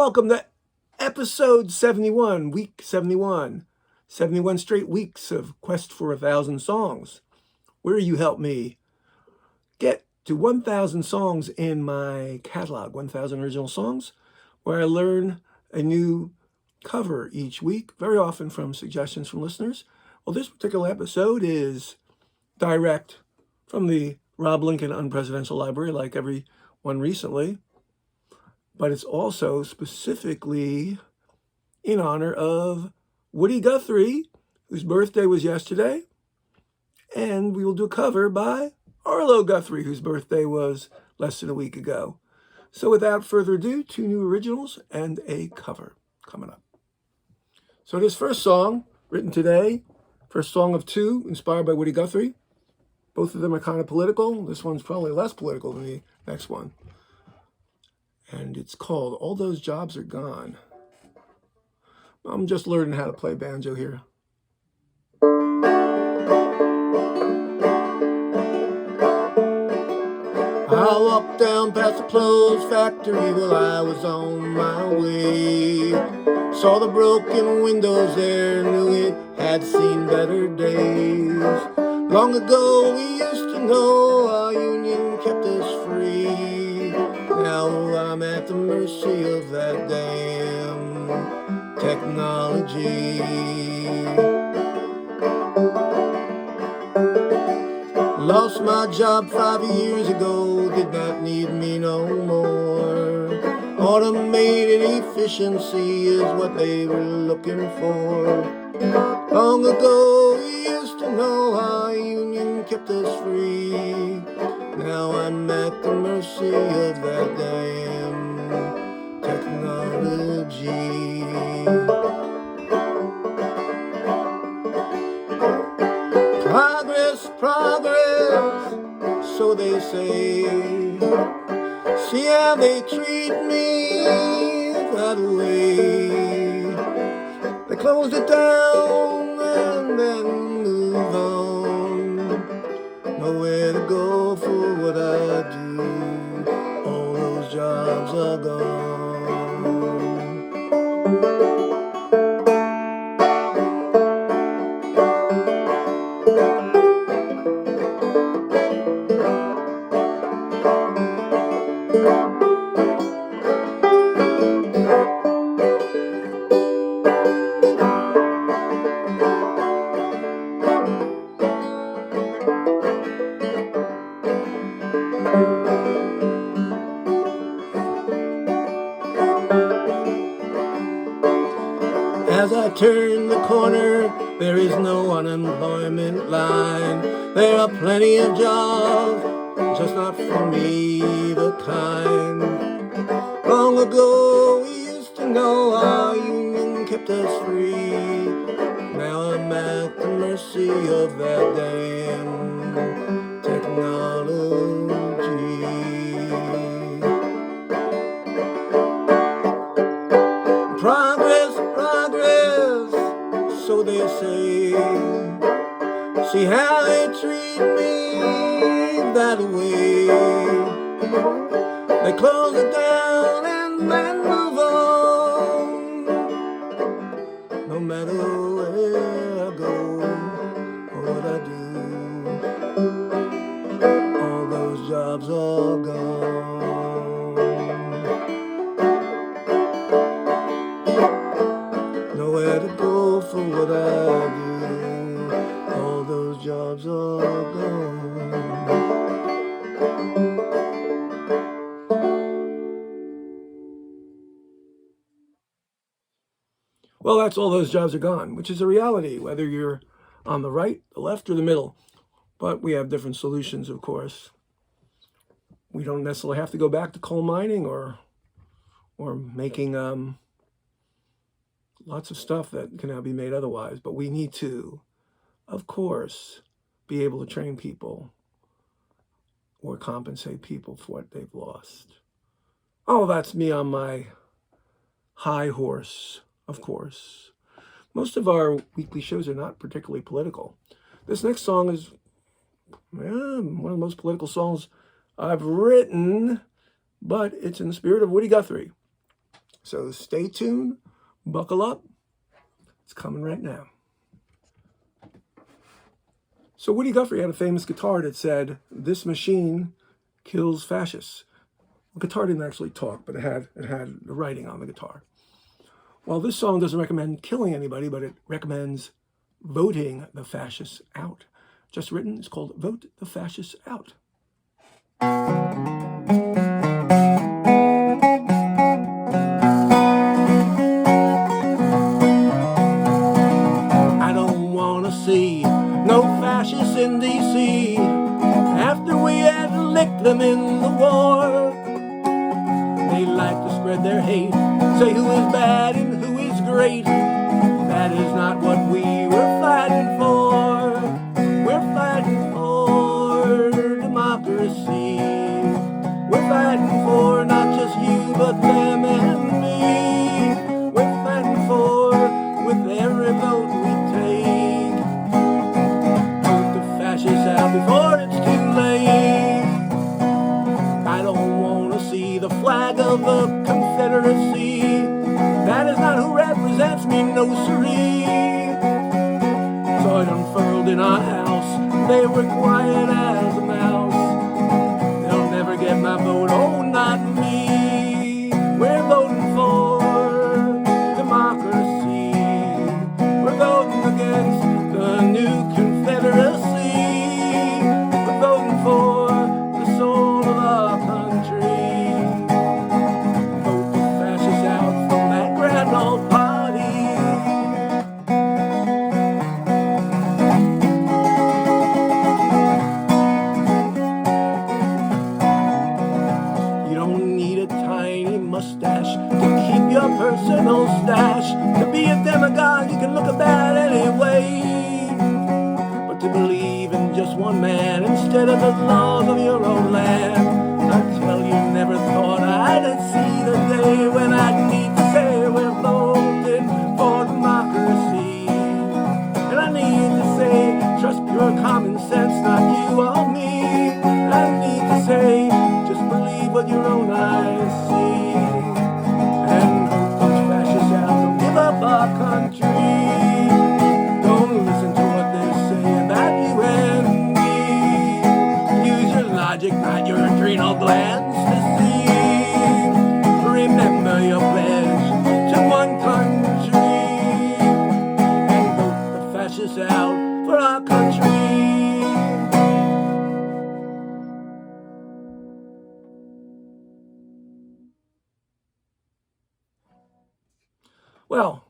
welcome to episode 71, week 71. 71 straight weeks of Quest for 1,000 songs, where you help me get to 1,000 songs in my catalog, 1,000 original songs, where I learn a new cover each week, very often from suggestions from listeners. Well, this particular episode is direct from the Rob Lincoln Unpresidential Library, like every one recently, but it's also specifically in honor of Woody Guthrie, whose birthday was yesterday, and we will do a cover by Arlo Guthrie, whose birthday was less than a week ago. So without further ado, 2 new originals and a cover coming up. So this first song, written today, first song of 2, inspired by Woody Guthrie. Both of them are kind of political. This one's probably less political than the next one. And it's called All Those Jobs Are Gone. I'm just learning how to play banjo here. I walked down past the clothes factory while I was on my way. Saw the broken windows there, knew it had seen better days. Long ago we used to know our union kept us free. Now I'm at the mercy of that damn technology. Lost my job 5 years ago, did not need me no more. Automated efficiency is what they were looking for. Long ago we used to know our union kept us free. Now I'm at the mercy of that damn technology. Progress, progress, so they say. See how they treat me that way. They closed it down and then move on. Nowhere to go for what I do. All those jobs are gone. As I turn the corner, there is no unemployment line. There are plenty of jobs, just not for me, the kind. Long ago we used to know our union kept us free. Now I'm at the mercy of that damn technology. Progress, progress, so they say. See how they treat me that way. They close it down and then move on. No matter where I go or what I do, all those jobs are gone. Nowhere to go for what I do. All those jobs are gone. Well, that's All Those Jobs Are Gone, which is a reality, whether you're on the right, the left, or the middle. But we have different solutions, of course. We don't necessarily have to go back to coal mining or making lots of stuff that can now be made otherwise, but we need to, of course, be able to train people or compensate people for what they've lost. Oh, that's me on my high horse, of course. Most of our weekly shows are not particularly political. This next song is one of the most political songs I've written, but it's in the spirit of Woody Guthrie. So stay tuned, buckle up. It's coming right now. So Woody Guthrie had a famous guitar that said, "This machine kills fascists." The guitar didn't actually talk, but it had the writing on the guitar. Well, this song doesn't recommend killing anybody, but it recommends voting the fascists out. Just written, it's called Vote the Fascists Out. I don't want to see no fascists in D.C. after we had licked them in the war. They like to spread their hate, say who is bad and who is great. That is not what we were fighting for. We're fighting for democracy. We're fighting for not just you, but them and me. We're fighting for with every vote we take. Vote the fascists out before it's too late. I don't want to see the flag of the Confederacy. That is not who represents me, no siree. Saw it unfurled in our house. They were quiet as a mouse. They'll never get my vote, oh, not me. We're voting for democracy. We're voting against the new Confederacy. We're voting for the soul of our country. Vote the fascists out from that grand old party. You don't need a tiny mustache to keep your personal stash. To be a demagogue, you can look bad anyway. But to believe in just one man instead of the laws of your own land, I tell you, never thought I'd see the day when I'd need to say we're voting for democracy. And I need to say, trust pure common sense, not you or me. I need to say, just believe what your own eyes see. And vote those fascists out, don't give up our country. Don't listen to what they say about you and me. Use your logic, not your adrenal glands to see. Remember your pledge to one country. And vote the fascists out for our country. Well,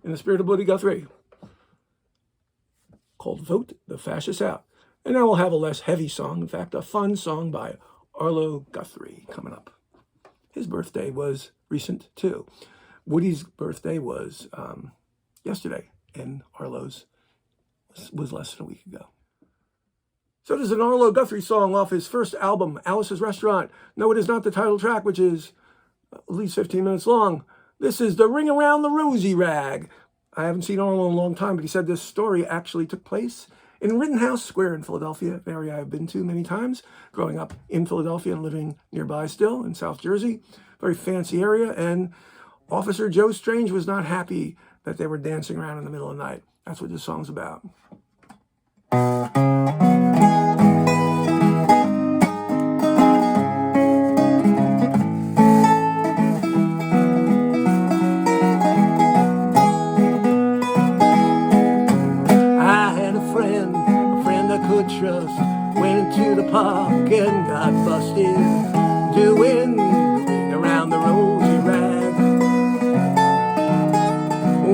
in the spirit of Woody Guthrie, called Vote the Fascists Out. And now we'll have a less heavy song, in fact, a fun song by Arlo Guthrie coming up. His birthday was recent, too. Woody's birthday was yesterday, and Arlo's was less than a week ago. So there's an Arlo Guthrie song off his first album, Alice's Restaurant. No, it is not the title track, which is at least 15 minutes long. This is the Ring Around the Rosie Rag. I haven't seen Arlo in a long time, but he said this story actually took place in Rittenhouse Square in Philadelphia, an area I've been to many times, growing up in Philadelphia and living nearby still in South Jersey. Very fancy area, and Officer Joe Strange was not happy that they were dancing around in the middle of the night. That's what this song's about. Trust went into the park and got busted doing the ring around the rosy rag.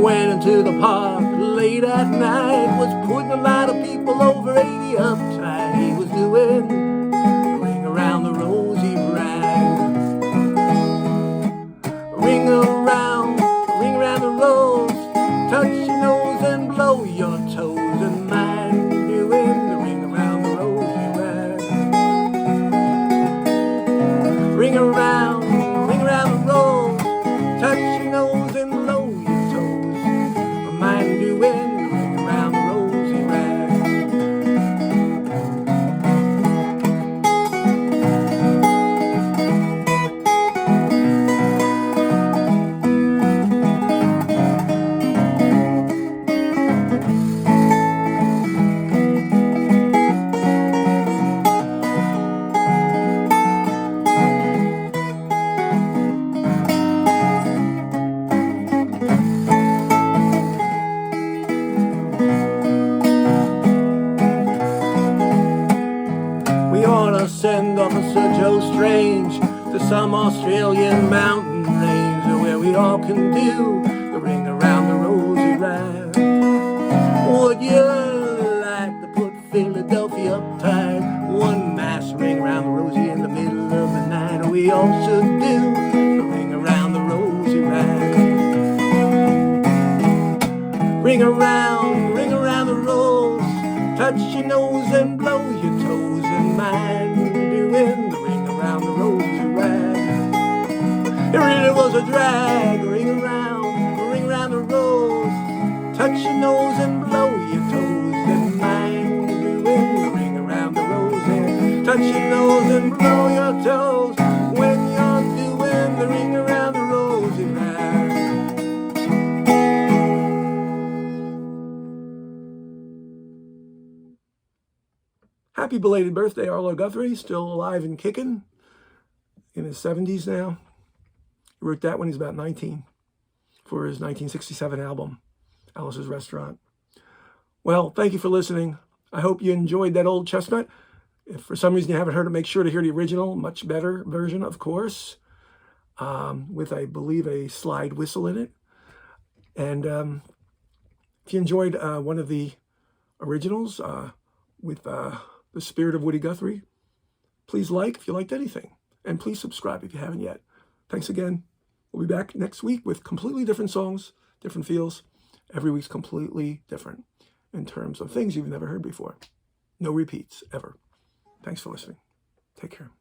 Went into the park late at night, was putting a lot of people over 80 uptight. He was doing the ring around the rosy rag. Ring around the rose, touch your nose and blow your toes, and mine doing the ring around the rosy rag. Ring around the rose, touch your nose and blow your toes, mine doing the ring around the rosy rag. gonna send Officer Joe Strange to some Australian mountain range where we all can do the ring around the rosy ride. Would you like to put Philadelphia uptight? One mass ring around the rosy in the middle of the night. We all should do the ring around the rosy ride. Ring around the rose. Touch your nose and blow your toes and mind doing the ring around the rosy ride. It really was a drag. Ring around the rose. Touch your nose and blow your toes and mind doing the ring around the rosy. Touch your nose and blow your toes when you're doing the ring around the rosy ride. Happy belated birthday, Arlo Guthrie, still alive and kicking, in his 70s now. He wrote that when he was about 19 for his 1967 album, Alice's Restaurant. Well, thank you for listening. I hope you enjoyed that old chestnut. If for some reason you haven't heard it, make sure to hear the original, much better version, of course, with, I believe, a slide whistle in it. And if you enjoyed one of the originals with the spirit of Woody Guthrie, please like if you liked anything. And please subscribe if you haven't yet. Thanks again. We'll be back next week with completely different songs, different feels. Every week's completely different in terms of things you've never heard before. No repeats, ever. Thanks for listening. Take care.